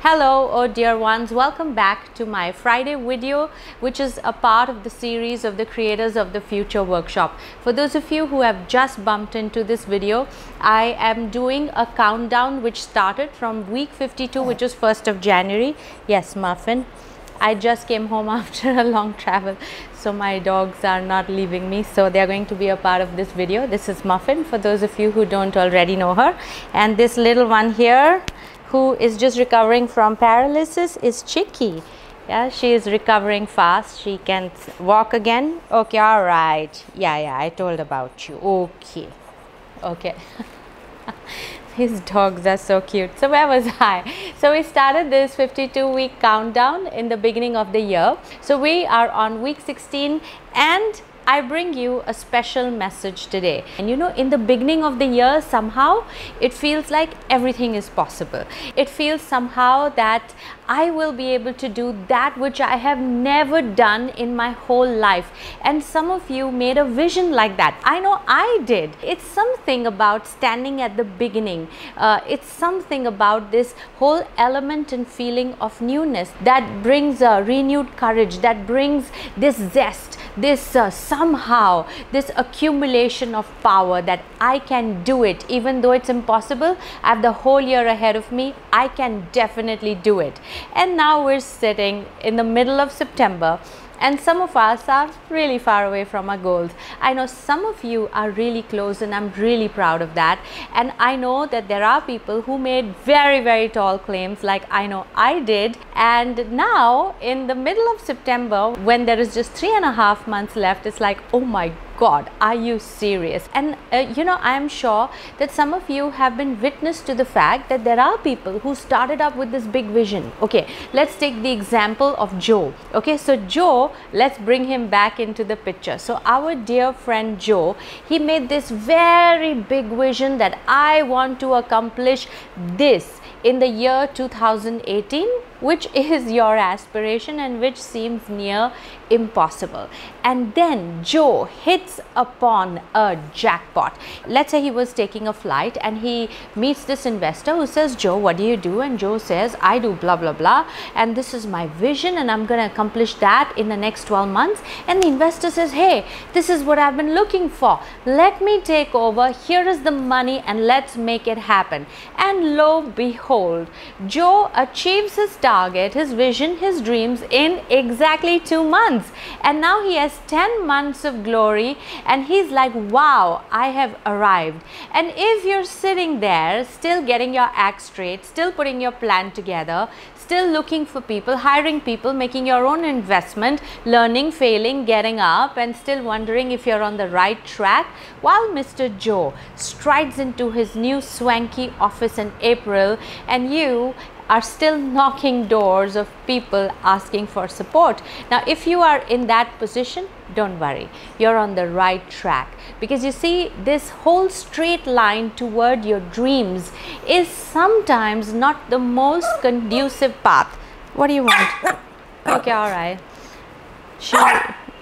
Hello, oh dear ones, welcome back to my Friday video, which is a part of the series of the Creators of the Future workshop. For those of you who have just bumped into this video, I am doing a countdown which started from week 52, which is 1st of January. Yes, Muffin. I just came home after a long travel, so my dogs are not leaving me, so they are going to be a part of this video. This is Muffin, for those of you who don't already know her, and this little one here who is just recovering from paralysis is Chicky. Yeah, she is recovering fast. She can walk again. Okay, all right. Yeah, I told about you. Okay. These dogs are so cute. So where was I? So we started this 52-week countdown in the beginning of the year. So we are on week 16 and I bring you a special message today. And you know, in the beginning of the year, somehow it feels like everything is possible. It feels somehow that I will be able to do that which I have never done in my whole life. And some of you made a vision like that. I know I did. It's something about standing at the beginning. It's something about this whole element and feeling of newness that brings a renewed courage, that brings this zest, this somehow this accumulation of power that I can do it. Even though it's impossible, I have the whole year ahead of me, I can definitely do it. And now we're sitting in the middle of September, and some of us are really far away from our goals. I know some of you are really close, and I'm really proud of that. And I know that there are people who made very, very tall claims, like I know I did. And now in the middle of September, when there is just 3.5 months left, it's like, oh my God, are you serious? And you know, I am sure that some of you have been witness to the fact that there are people who started up with this big vision. Okay, let's take the example of Joe. Okay, so Joe, let's bring him back into the picture. So our dear friend Joe, he made this very big vision that I want to accomplish this in the year 2018, which is your aspiration and which seems near impossible. And then Joe hits upon a jackpot. Let's say he was taking a flight and he meets this investor who says, Joe, what do you do? And Joe says, I do blah blah blah, and this is my vision and I'm going to accomplish that in the next 12 months. And the investor says, hey, this is what I've been looking for, let me take over, here is the money and let's make it happen. And lo behold, Joe achieves his target, his vision, his dreams in exactly 2 months. And now he has 10 months of glory, and he's like, wow, I have arrived. And if you're sitting there still getting your act straight, still putting your plan together, still looking for people, hiring people, making your own investment, learning, failing, getting up, and still wondering if you're on the right track, while Mr. Joe strides into his new swanky office in April, and you are still knocking doors of people asking for support. Now, if you are in that position, don't worry, you're on the right track, because you see, this whole straight line toward your dreams is sometimes not the most conducive path. What do you want? Okay, all right.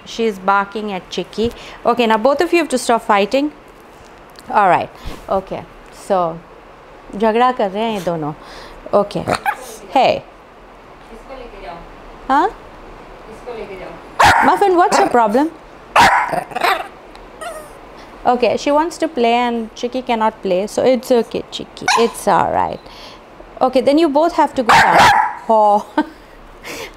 She's barking at Chicky. Okay, now both of you have to stop fighting. All right. Okay, so झगड़ा कर रहे हैं ये दोनों. Okay. Hey. Huh? Muffin, what's your problem? Okay, she wants to play and Chicky cannot play, so it's okay, Chicky. It's alright. Okay, then you both have to go down. Oh.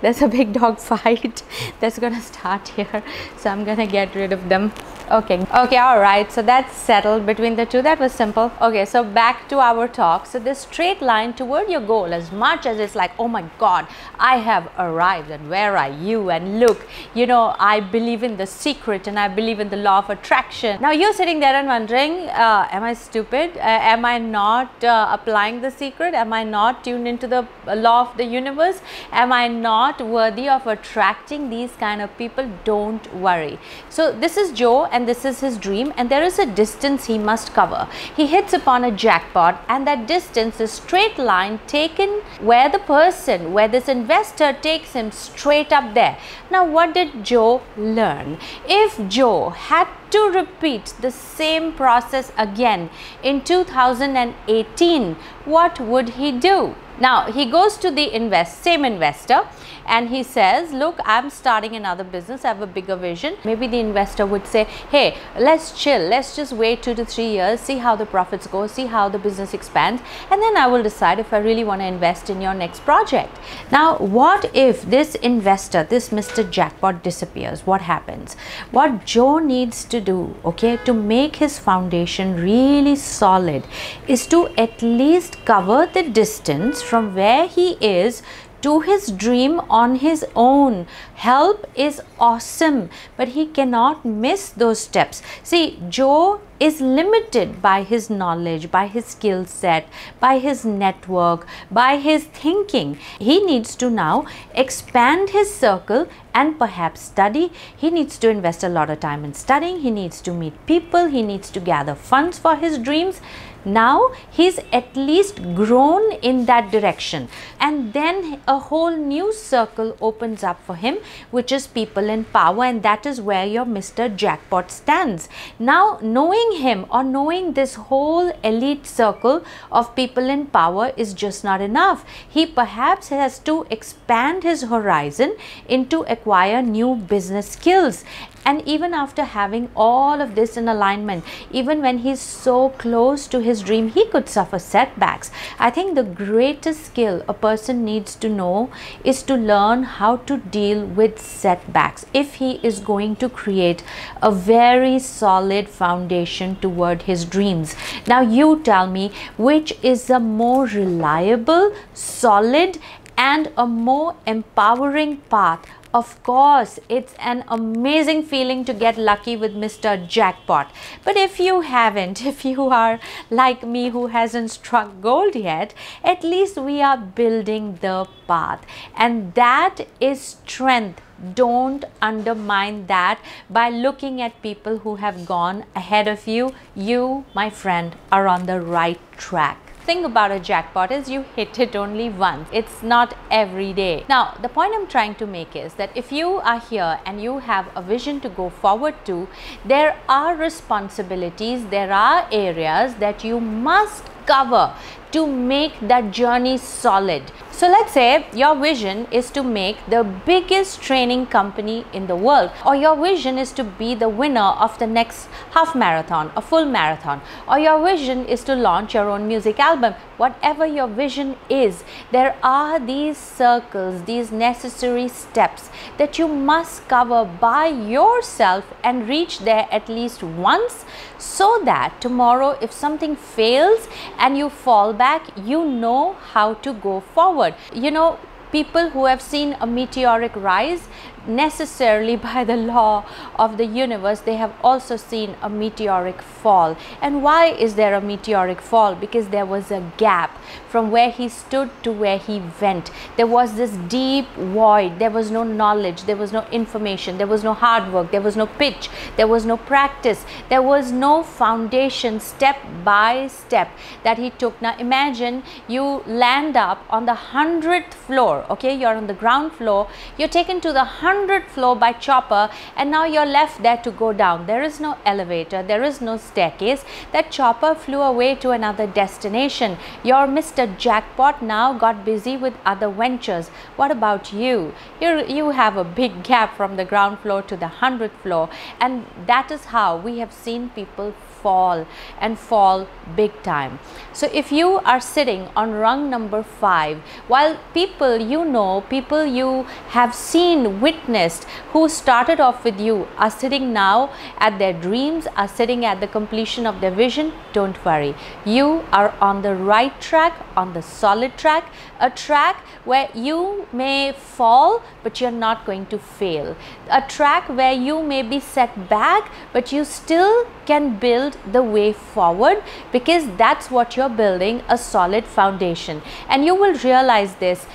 There's a big dog fight that's gonna start here, so I'm gonna get rid of them. Okay, all right, so that's settled between the two. That was simple. Okay, so back to our talk. So this straight line toward your goal, as much as it's like, oh my God, I have arrived, and where are you? And look, you know, I believe in the secret and I believe in the law of attraction. Now you're sitting there and wondering, am I stupid? Am I not applying the secret? Am I not tuned into the law of the universe? Am I not worthy of attracting these kind of people? Don't worry. So this is Joe, and this is his dream, and there is a distance he must cover. He hits upon a jackpot, and that distance is straight line taken where the person, where this investor takes him straight up there. Now what did Joe learn? If Joe had to repeat the same process again in 2018, what would he do? Now he goes to the same investor and he says, look, I'm starting another business, I have a bigger vision. Maybe the investor would say, hey, let's chill, let's just wait 2 to 3 years, see how the profits go, see how the business expands, and then I will decide if I really want to invest in your next project. Now what if this investor, this Mr. Jackpot, disappears? What happens? What Joe needs to do, okay, to make his foundation really solid is to at least cover the distance from where he is to his dream on his own. Help is awesome, but he cannot miss those steps. See, Joe is limited by his knowledge, by his skill set, by his network, by his thinking. He needs to now expand his circle and perhaps study. He needs to invest a lot of time in studying. He needs to meet people. He needs to gather funds for his dreams. Now he's at least grown in that direction, and then a whole new circle opens up for him, which is people in power, and that is where your Mr. Jackpot stands. Now knowing him or knowing this whole elite circle of people in power is just not enough. He perhaps has to expand his horizon into acquire new business skills. And even after having all of this in alignment, even when he's so close to his dream, he could suffer setbacks. I think the greatest skill a person needs to know is to learn how to deal with setbacks if he is going to create a very solid foundation toward his dreams. Now you tell me, which is a more reliable, solid, and a more empowering path? Of course, it's an amazing feeling to get lucky with Mr. Jackpot. But if you haven't, if you are like me who hasn't struck gold yet, at least we are building the path. And that is strength. Don't undermine that by looking at people who have gone ahead of you. You, my friend, are on the right track. Thing about a jackpot is you hit it only once. It's not every day. Now, the point I'm trying to make is that if you are here and you have a vision to go forward to, there are responsibilities, there are areas that you must cover to make that journey solid. So let's say your vision is to make the biggest training company in the world, or your vision is to be the winner of the next half marathon, a full marathon, or your vision is to launch your own music album. Whatever your vision is, there are these circles, these necessary steps that you must cover by yourself and reach there at least once, so that tomorrow if something fails and you fall back, you know how to go forward. You know, people who have seen a meteoric rise, necessarily by the law of the universe, they have also seen a meteoric fall. And why is there a meteoric fall? Because there was a gap from where he stood to where he went. There was this deep void. There was no knowledge, there was no information, there was no hard work, there was no pitch, there was no practice, there was no foundation step by step that he took. Now imagine you land up on the 100th floor, okay, you're on the ground floor, you're taken to the 100th floor by chopper, and now you're left there to go down. There is no elevator, there is no staircase. That chopper flew away to another destination. Your Mr. Jackpot now got busy with other ventures. What about you? You have a big gap from the ground floor to the 100th floor, and that is how we have seen people fall, and fall big time. So if you are sitting on rung number 5, while people you know, people you have seen, witnessed, who started off with you are sitting now at their dreams, are sitting at the completion of their vision, don't worry. You are on the right track, on the solid track, a track where you may fall but you're not going to fail, a track where you may be set back but you still can build the way forward, because that's what you're building, a solid foundation. And you will realize this,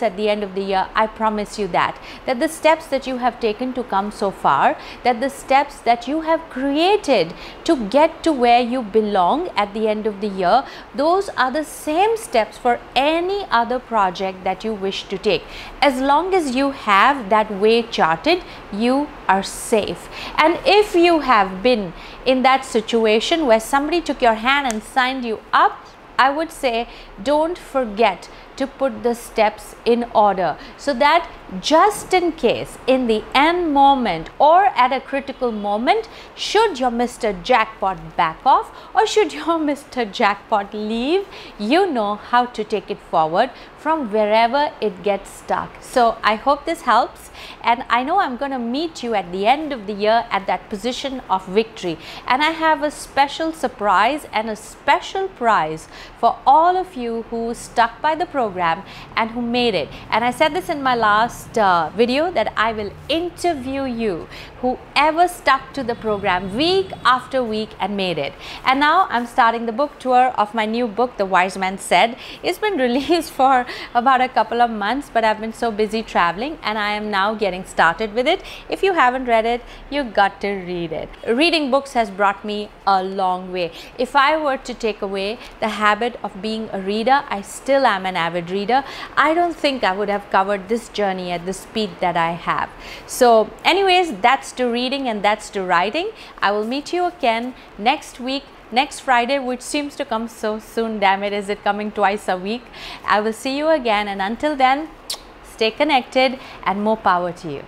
at the end of the year. I promise you that the steps that you have taken to come so far, that the steps that you have created to get to where you belong at the end of the year, those are the same steps for any other project that you wish to take. As long as you have that way charted, you are safe. And if you have been in that situation where somebody took your hand and signed you up, I would say don't forget to put the steps in order, so that just in case in the end moment or at a critical moment, should your Mr. Jackpot back off or should your Mr. Jackpot leave, you know how to take it forward from wherever it gets stuck. So I hope this helps, and I know I'm going to meet you at the end of the year at that position of victory, and I have a special surprise and a special prize for all of you who stuck by the program and who made it. And I said this in my last video that I will interview you, whoever stuck to the program week after week and made it. And now I'm starting the book tour of my new book, The Wise Man Said. It's been released for about a couple of months, but I've been so busy traveling, and I am now getting started with it. If you haven't read it, you got to read it. Reading books has brought me a long way. If I were to take away the habit of being a reader, I still am an avid reader. I don't think I would have covered this journey at the speed that I have. So anyways, that's to reading and that's to writing. I will meet you again next week, next Friday, which seems to come so soon. Damn it, is it coming twice a week? I will see you again, and until then, stay connected and more power to you.